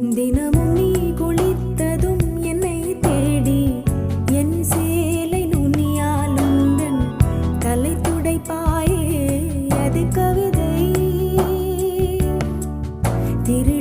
தினமும் நீ குளித்ததும் என்னை தேடி என் சேலை நுனியால் உந்தன் தலை துடைப்பாயே அது கவிதை திரு